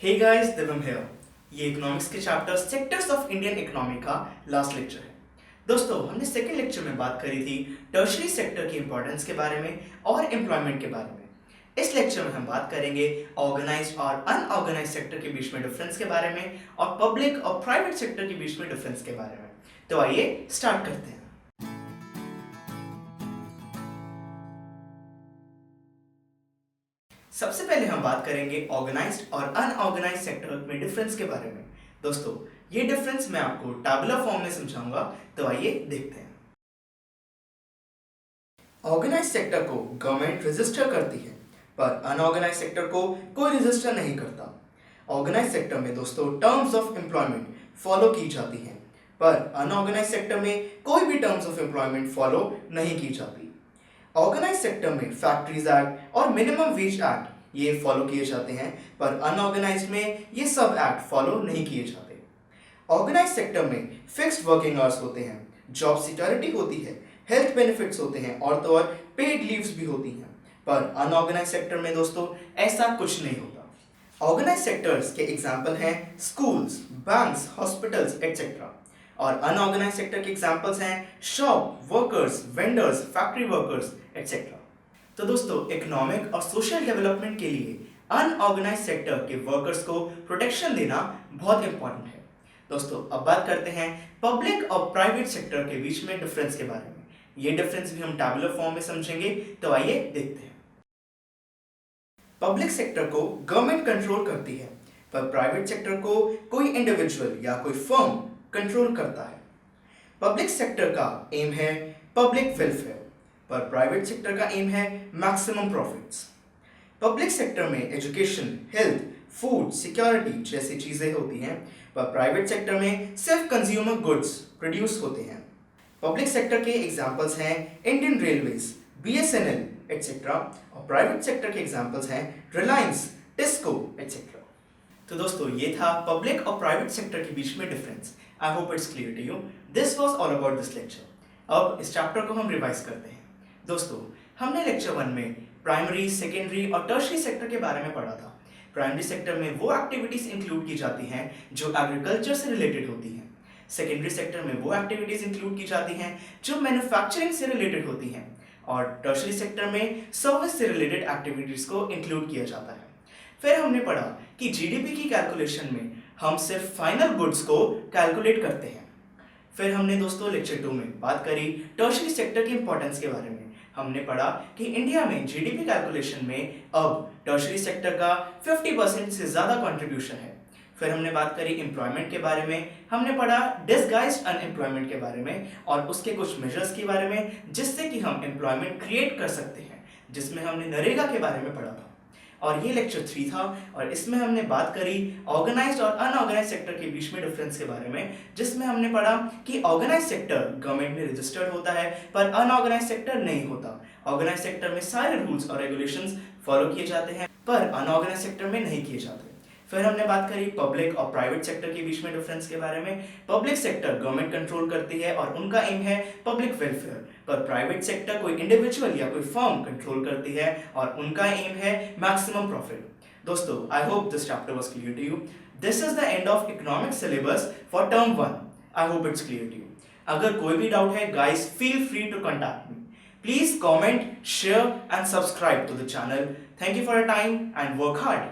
Hey guys, Divyam here. ये economics के chapter sectors of Indian economy का लास्ट लेक्चर है। दोस्तों, हमने सेकंड लेक्चर में बात करी थी टर्शरी सेक्टर की इंपॉर्टेंस के बारे में और एम्प्लॉयमेंट के बारे में। इस लेक्चर में हम बात करेंगे ऑर्गेनाइज्ड और अनऑर्गेनाइज्ड सेक्टर के बीच में डिफरेंस के बारे में और पब्लिक और प्राइवेट सेक्टर के बीच में डिफरेंस के बारे में। तो आइए स्टार्ट करते हैं। सबसे पहले हम बात करेंगे ऑर्गेनाइज्ड और अनऑर्गेनाइज्ड सेक्टर में डिफरेंस के बारे में। दोस्तों, ये डिफरेंस मैं आपको टैबुलर फॉर्म में समझाऊंगा, तो आइए देखते हैं। ऑर्गेनाइज्ड सेक्टर को गवर्नमेंट रजिस्टर करती है, पर अनऑर्गेनाइज्ड सेक्टर को कोई रजिस्टर नहीं करता। ऑर्गेनाइज्ड सेक्टर में दोस्तों टर्म्स ऑफ एम्प्लॉयमेंट फॉलो की जाती हैं, पर अनऑर्गेनाइज्ड सेक्टर में कोई भी टर्म्स ऑफ एम्प्लॉयमेंट फॉलो नहीं की जाती। ऑर्गेनाइज सेक्टर में फैक्ट्रीज एक्ट और मिनिमम वेज एक्ट ये फॉलो किए जाते हैं, पर अनऑर्गेनाइज्ड में ये सब एक्ट फॉलो नहीं किए जाते। ऑर्गेनाइज सेक्टर में फिक्स्ड वर्किंग आवर्स होते हैं, जॉब सिक्योरिटी होती है, हेल्थ बेनिफिट्स होते हैं और तो और पेड लीव्स भी होती हैं, पर अनऑर्गेनाइज सेक्टर में दोस्तों ऐसा कुछ नहीं होता। ऑर्गेनाइज सेक्टर्स के एग्जाम्पल हैं स्कूल्स, बैंक्स, हॉस्पिटल्स एक्सेट्रा। और अनऑर्गेनाइज सेक्टर के एग्जांपल्स हैं shop workers, vendors, factory workers etcetera. तो दोस्तों, इकोनॉमिक और सोशल डेवलपमेंट के लिए अनऑर्गेनाइज सेक्टर के वर्कर्स को प्रोटेक्शन देना बहुत इंपॉर्टेंट है। दोस्तों, अब बात करते हैं पब्लिक और प्राइवेट सेक्टर के बीच में डिफरेंस के बारे में। ये डिफरेंस भी हम टैबुलर फॉर्म में समझेंगे, तो आइए देखते हैं। पब्लिक सेक्टर को गवर्नमेंट कंट्रोल करती है, पर प्राइवेट सेक्टर को कोई इंडिविजुअल या कोई फर्म कंट्रोल करता है। पब्लिक सेक्टर का एम है पब्लिक वेलफेयर, पर प्राइवेट सेक्टर का एम है मैक्सिमम प्रॉफिट्स। पब्लिक सेक्टर में एजुकेशन, हेल्थ, फूड सिक्योरिटी जैसी चीजें होती हैं, पर प्राइवेट सेक्टर में सिर्फ कंज्यूमर गुड्स प्रोड्यूस होते हैं। पब्लिक सेक्टर के एग्जांपल्स हैं इंडियन रेलवेज, बीएसएनएल एक्सेट्रा, और प्राइवेट सेक्टर के एग्जांपल्स हैं रिलायंस, टिस्को एक्सेट्रा। तो दोस्तों, ये था पब्लिक और प्राइवेट सेक्टर के बीच में difference. I hope it's clear to you. This was all about this lecture. अब इस चैप्टर को हम रिवाइज करते हैं। दोस्तों, हमने लेक्चर 1 में प्राइमरी, सेकेंडरी और टर्शरी सेक्टर के बारे में पढ़ा था। प्राइमरी सेक्टर में वो एक्टिविटीज इंक्लूड की जाती हैं जो एग्रीकल्चर से रिलेटेड होती हैं। सेकेंडरी सेक्टर में वो एक्टिविटीज इंक्लूड की जाती हैं जो मैन्युफैक्चरिंग से रिलेटेड होती हैं, और टर्शरी सेक्टर में सर्विस से रिलेटेड एक्टिविटीज को इंक्लूड किया जाता है। फिर हमने पढ़ा कि जीडीपी की कैलकुलेशन में हम सिर्फ फाइनल गुड्स को कैलकुलेट करते हैं। फिर हमने दोस्तों लेक्चर 2 में बात करी टर्शरी सेक्टर की इंपॉर्टेंस के बारे में। हमने पढ़ा कि इंडिया में जीडीपी कैलकुलेशन में अब टर्शरी सेक्टर का 50% से ज़्यादा कंट्रीब्यूशन है। फिर हमने बात करी एम्प्लॉयमेंट के बारे में। हमने पढ़ा डिसगाइज्ड अनएम्प्लॉयमेंट के बारे में और उसके कुछ मेजर्स के बारे में जिससे कि हम एम्प्लॉयमेंट क्रिएट कर सकते हैं, जिसमें हमने नरेगा के बारे में पढ़ा था। और ये लेक्चर 3 था, और इसमें हमने बात करी ऑर्गेनाइज्ड और अनऑर्गेनाइज्ड सेक्टर के बीच में डिफरेंस के बारे में, जिसमें हमने पढ़ा कि ऑर्गेनाइज्ड सेक्टर गवर्नमेंट में रजिस्टर्ड होता है, पर अनऑर्गेनाइज्ड सेक्टर नहीं होता। ऑर्गेनाइज्ड सेक्टर में सारे रूल्स और रेगुलेशंस फॉलो किए जाते हैं, पर अनऑर्गेनाइज्ड सेक्टर में नहीं किए जाते। फिर हमने बात करी पब्लिक और प्राइवेट सेक्टर के बीच में डिफरेंस के बारे में। पब्लिक सेक्टर गवर्नमेंट कंट्रोल करती है और उनका एम है पब्लिक वेलफेयर, पर प्राइवेट सेक्टर कोई इंडिविजुअल या कोई फर्म कंट्रोल करती है और उनका एम है मैक्सिमम प्रॉफिट। दोस्तों, I hope this chapter was clear to you. This is the end of economics syllabus for term 1। I hope it's clear to you. अगर कोई भी डाउट है guys, feel free to contact me. Please comment, share and subscribe to the channel. Thank you for your time and work hard.